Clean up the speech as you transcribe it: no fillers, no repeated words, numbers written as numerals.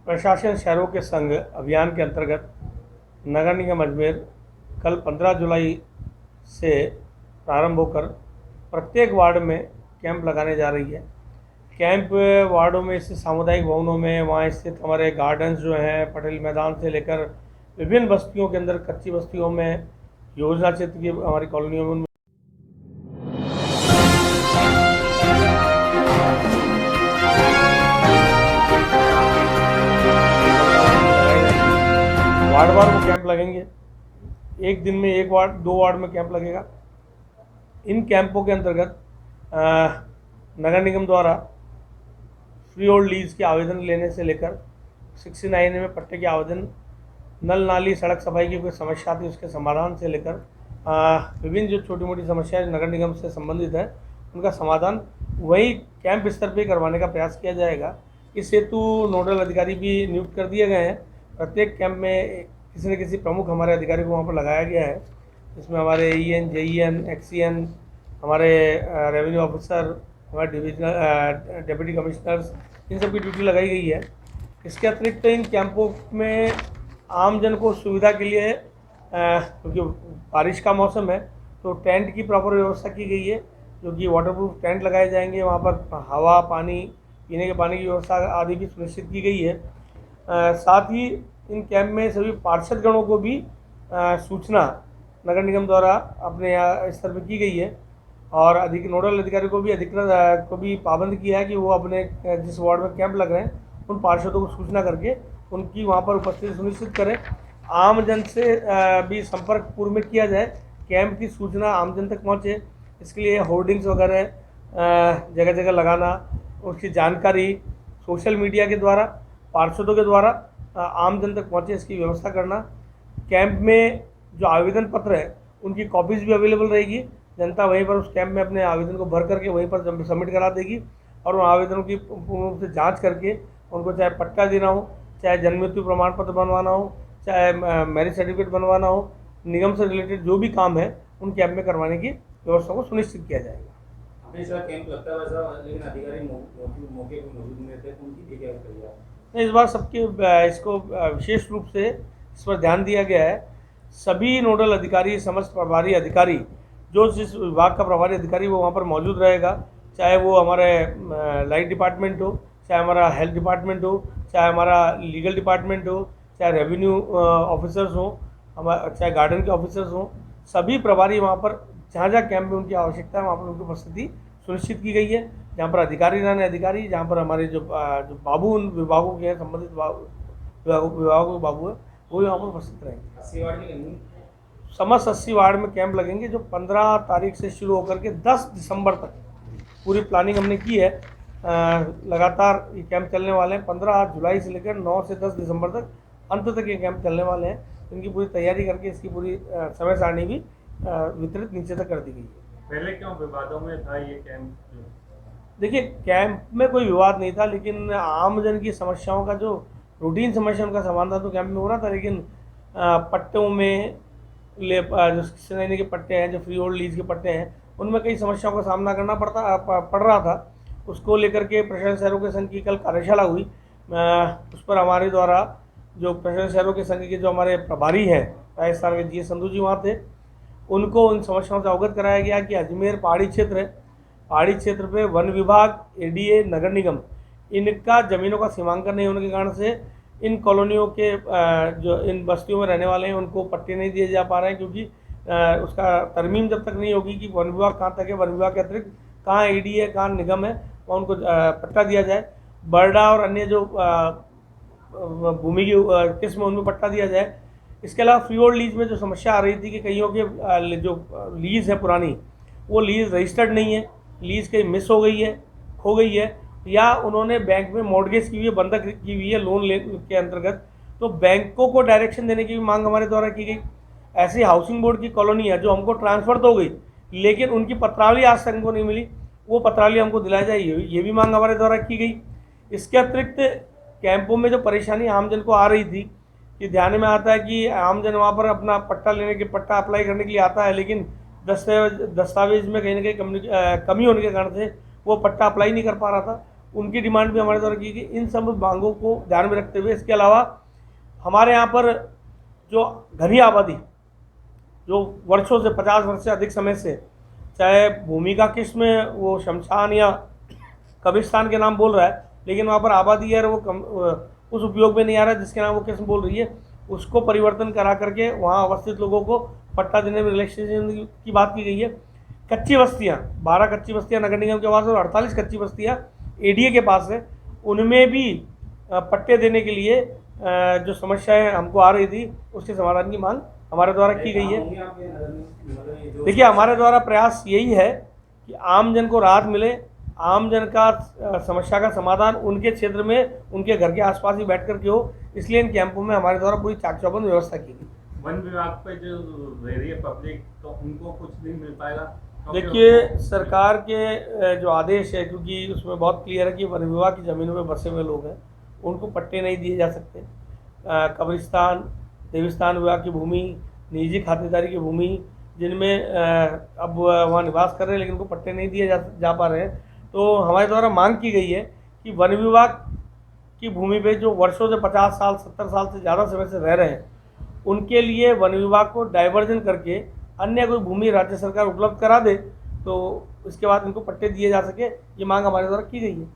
प्रशासन शहरों के संघ अभियान के अंतर्गत नगर निगम अजमेर कल 15 जुलाई से प्रारंभ होकर प्रत्येक वार्ड में कैंप लगाने जा रही है। कैंप वार्डों में स्थित सामुदायिक भवनों में, वहाँ स्थित हमारे गार्डन्स जो हैं, पटेल मैदान से लेकर विभिन्न बस्तियों के अंदर, कच्ची बस्तियों में, योजना क्षेत्र की हमारी कॉलोनियों में वार्ड वार में कैंप लगेंगे। एक दिन में एक वार्ड, 2 वार्ड में कैंप लगेगा। इन कैंपों के अंतर्गत नगर निगम द्वारा फ्री होल्ड लीज के आवेदन लेने से लेकर 69 में पट्टे के आवेदन, नल नाली सड़क सफाई की कोई समस्या थी उसके समाधान से लेकर विभिन्न जो छोटी मोटी समस्याएं नगर निगम से संबंधित है उनका समाधान वही कैंप स्तर पर करवाने का प्रयास किया जाएगा। इस हेतु नोडल अधिकारी भी नियुक्त कर दिए गए हैं। प्रत्येक कैंप में किसी न किसी प्रमुख हमारे अधिकारी को वहाँ पर लगाया गया है। इसमें हमारे EN, JEN, XEN, हमारे रेवेन्यू ऑफिसर, हमारे डिविजनल डिप्टी कमिश्नर्स, इन सब की ड्यूटी लगाई गई है। इसके अतिरिक्त इन कैंपों में आम जन को सुविधा के लिए क्योंकि बारिश का मौसम है तो टेंट की प्रॉपर व्यवस्था की गई है, जो कि वाटरप्रूफ टेंट लगाए जाएंगे। वहाँ पर हवा, पानी, पीने के पानी की व्यवस्था आदि भी सुनिश्चित की गई है। साथ ही इन कैंप में सभी पार्षदगणों को भी सूचना नगर निगम द्वारा अपने स्तर पर की गई है और नोडल अधिकारी को भी अधिकृत को भी पाबंद किया है कि वो अपने जिस वार्ड में कैंप लग रहे हैं उन पार्षदों को सूचना करके उनकी वहाँ पर उपस्थिति सुनिश्चित करें। आम जन से भी संपर्क पूर्व में किया जाए, कैंप की सूचना आम जन तक पहुँचे। इसके लिए होर्डिंग्स वगैरह जगह जगह लगाना, उसकी जानकारी सोशल मीडिया के द्वारा, पार्षदों के द्वारा आम जन तक पहुँचे, इसकी व्यवस्था करना। कैंप में जो आवेदन पत्र है उनकी कॉपीज़ भी अवेलेबल रहेगी। जनता वहीं पर उस कैंप में अपने आवेदन को भर करके वहीं पर सबमिट करा देगी और उन आवेदनों की पूर्ण रूप से जाँच करके उनको चाहे पट्टा देना हो, चाहे जन्म मृत्यु प्रमाण पत्र बनवाना हो, चाहे मैरिज सर्टिफिकेट बनवाना हो, निगम से रिलेटेड जो भी काम है उन कैंप में करवाने की व्यवस्था को सुनिश्चित किया जाएगा। कैंप लगता है वैसा, लेकिन अधिकारी मौके पर मौजूद नहीं थे, उनकी क्या करिए? इस बार सबके इसको विशेष रूप से इस पर ध्यान दिया गया है। सभी नोडल अधिकारी, समस्त प्रभारी अधिकारी, जो जिस विभाग का प्रभारी अधिकारी वो वहाँ पर मौजूद रहेगा, चाहे वो हमारे लाइट डिपार्टमेंट हो, चाहे हमारा हेल्थ डिपार्टमेंट हो, चाहे हमारा लीगल डिपार्टमेंट हो, चाहे रेवेन्यू ऑफिसर्स हो, चाहे गार्डन के ऑफिसर्स हों, सभी प्रभारी वहाँ पर जहाँ जहाँ कैंप में उनकी आवश्यकता है वहाँ पर उनकी उपस्थिति सुनिश्चित की गई है। जहाँ पर अधिकारी रहने अधिकारी, जहाँ पर हमारे जो बाबू उन विभागों के संबंधित विभागों के बाबू है वो भी वहाँ पर उपस्थित रहेंगे। 80 वार्ड की समस्त 80 वार्ड में कैंप लगेंगे, जो 15 तारीख से शुरू होकर के 10 दिसंबर तक पूरी प्लानिंग हमने की है। लगातार ये कैंप चलने वाले हैं। 15 जुलाई से लेकर 9 से 10 दिसंबर तक अंत तक ये कैंप चलने वाले हैं। इनकी पूरी तैयारी करके इसकी पूरी समय सारणी भी वितरित नीचे तक कर दी गई है। पहले क्यों विवादों में था ये कैंप? देखिए, कैंप में कोई विवाद नहीं था, लेकिन आम जन की समस्याओं का जो रूटीन समस्या उनका समाधान तो कैंप में हो रहा था, लेकिन पट्टों में जो 69 के पट्टे हैं, जो फ्री होल्ड लीज के पट्टे हैं, उनमें कई समस्याओं का सामना करना पड़ रहा था। उसको लेकर के प्रशासन शहरों के संघ की कल कार्यशाला हुई। उस पर हमारे द्वारा जो प्रशासन शहरों के संघ के जो हमारे प्रभारी हैं राजस्थान के GS संधू जी वहाँ थे, उनको उन समस्याओं से अवगत कराया गया कि अजमेर पहाड़ी क्षेत्र है, पहाड़ी क्षेत्र पे वन विभाग, ADA, नगर निगम, इनका ज़मीनों का सीमांकन नहीं होने के कारण से इन कॉलोनियों के जो इन बस्तियों में रहने वाले हैं उनको पट्टे नहीं दिए जा पा रहे हैं, क्योंकि उसका तरमीम जब तक नहीं होगी कि वन विभाग कहाँ तक है, वन विभाग के अतिरिक्त कहाँ ADA है, कहाँ निगम है, वहाँ उनको पट्टा दिया जाए। बर्डा और अन्य जो भूमि की किस्म उनमें पट्टा दिया जाए। इसके अलावा फ्री होल्ड लीज में जो समस्या आ रही थी कि कईयों के जो लीज़ है पुरानी, वो लीज़ रजिस्टर्ड नहीं है, लीज़ कहीं मिस हो गई है, खो गई है, या उन्होंने बैंक में मॉर्गेज की हुई है, बंधक की हुई है लोन के अंतर्गत, तो बैंकों को डायरेक्शन देने की भी मांग हमारे द्वारा की गई। ऐसी हाउसिंग बोर्ड की कॉलोनी है जो हमको ट्रांसफ़र तो हो गई, लेकिन उनकी पत्रावली आज तक हमको नहीं मिली, वो पत्रावली हमको दिलाई जाए, ये भी मांग हमारे द्वारा की गई। इसके अतिरिक्त कैंपों में जो परेशानी आमजन को आ रही थी कि ध्यान में आता है कि आमजन वहाँ पर अपना पट्टा अप्लाई करने के लिए आता है, लेकिन दस्तावेज में कहीं ना कहीं कमी होने के कारण से वो पट्टा अप्लाई नहीं कर पा रहा था, उनकी डिमांड भी हमारे द्वारा की गई। इन सब मांगों को ध्यान में रखते हुए इसके अलावा हमारे यहाँ पर जो घनी आबादी जो वर्षों से 50 वर्ष से अधिक समय से, चाहे भूमि का किस्म वो शमशान या कब्रिस्तान के नाम बोल रहा है, लेकिन वहाँ पर आबादी है वो उस उपयोग में नहीं आ रहा है जिसके नाम वो किस्म बोल रही है, उसको परिवर्तन करा करके वहाँ अवस्थित लोगों को पट्टा देने में रिलैक्सेशन की बात की गई है। कच्ची बस्तियाँ 12 कच्ची बस्तियाँ नगर निगम के पास और 48 कच्ची बस्तियाँ एडीए के पास है, उनमें भी पट्टे देने के लिए जो समस्याएं हमको आ रही थी उसके समाधान की मांग हमारे द्वारा की गई है। देखिए, हमारे द्वारा प्रयास यही है कि आम जन को राहत मिले, आम जन का समस्या का समाधान उनके क्षेत्र में, उनके घर के आसपास ही बैठ कर के हो, इसलिए इन कैंपों में हमारे द्वारा पूरी चाक चौबंद व्यवस्था की गई। वन विभाग पे जो रह रही है पब्लिक, तो उनको कुछ नहीं मिल पाएगा? देखिए, सरकार के जो आदेश है, क्योंकि उसमें बहुत क्लियर है कि वन विभाग की ज़मीनों में बसे हुए लोग हैं, उनको पट्टे नहीं दिए जा सकते। कब्रिस्तान, देवस्थान विभाग की भूमि, निजी खातेदारी की भूमि जिनमें अब वहाँ निवास कर रहे हैं लेकिन उनको पट्टे नहीं दिए जा पा रहे हैं, तो हमारे द्वारा मांग की गई है कि वन विभाग की भूमि पे जो वर्षों से 50 साल 70 साल से ज़्यादा समय से रह रहे हैं, उनके लिए वन विभाग को डाइवर्जन करके अन्य कोई भूमि राज्य सरकार उपलब्ध करा दे, तो इसके बाद इनको पट्टे दिए जा सके, ये मांग हमारे द्वारा की गई है।